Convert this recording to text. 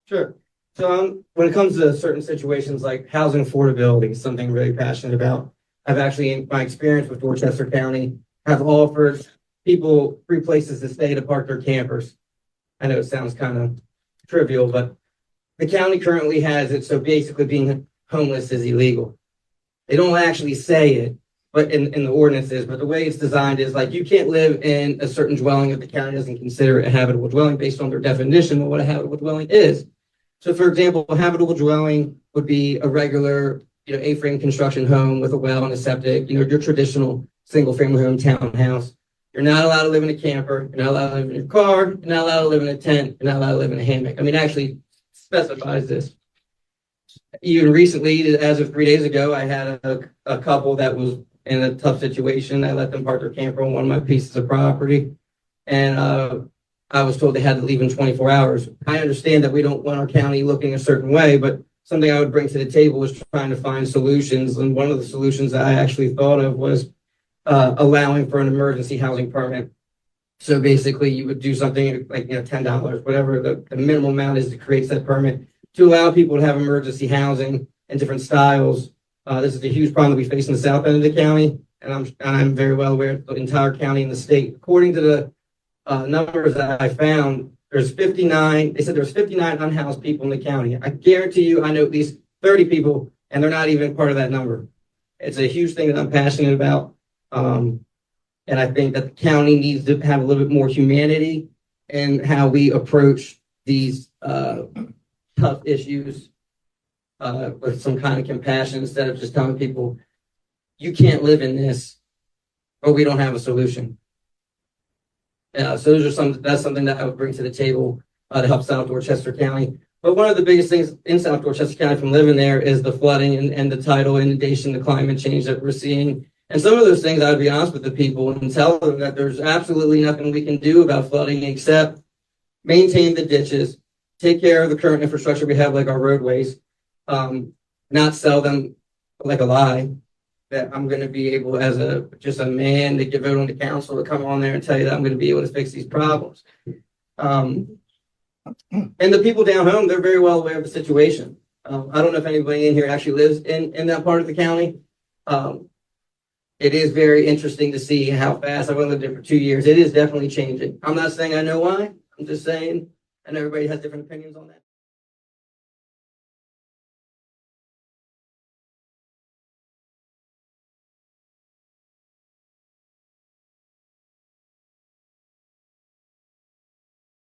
Sure. So when it comes to certain situations like housing affordability, something I'm really passionate about. I've actually, in my experience with Dorchester County, have offered people free places to stay to park their campers. I know it sounds kind of trivial, but the county currently has it so basically being homeless is illegal. They don't actually say it, but in the ordinances, but the way it's designed is like you can't live in a certain dwelling if the county doesn't consider it a habitable dwelling based on their definition of what a habitable dwelling is. So, for example, a habitable dwelling would be a regular, A-frame construction home with a well and a septic, your traditional single-family home townhouse. You're not allowed to live in a camper. You're not allowed to live in your car. You're not allowed to live in a tent. You're not allowed to live in a hammock. I mean, actually specifies this. Even recently, as of 3 days ago, I had a couple that was in a tough situation. I let them park their camper on one of my pieces of property, and I was told they had to leave in 24 hours. I understand that we don't want our county looking a certain way, but something I would bring to the table was trying to find solutions. And one of the solutions that I actually thought of was allowing for an emergency housing permit. So basically, you would do something like $10, whatever the minimum amount is to create that permit, to allow people to have emergency housing in different styles. This is a huge problem that we face in the south end of the county, and I'm very well aware of the entire county and the state. According to the numbers that I found, there's 59. They said there's 59 unhoused people in the county. I guarantee you, I know at least 30 people, and they're not even part of that number. It's a huge thing that I'm passionate about, and I think that the county needs to have a little bit more humanity in how we approach these tough issues with some kind of compassion instead of just telling people, "You can't live in this," but we don't have a solution. So that's something that I would bring to the table to help South Dorchester County. But one of the biggest things in South Dorchester County from living there is the flooding and the tidal inundation, the climate change that we're seeing. And some of those things, I would be honest with the people and tell them that there's absolutely nothing we can do about flooding except maintain the ditches, take care of the current infrastructure we have, like our roadways, not sell them like a lie. That I'm going to be able, as just a man that give vote on the council, to come on there and tell you that I'm going to be able to fix these problems. And the people down home, they're very well aware of the situation. I don't know if anybody in here actually lives in that part of the county. It is very interesting to see how fast. I've only lived there for 2 years. It is definitely changing. I'm not saying I know why. I'm just saying, and everybody has different opinions on that.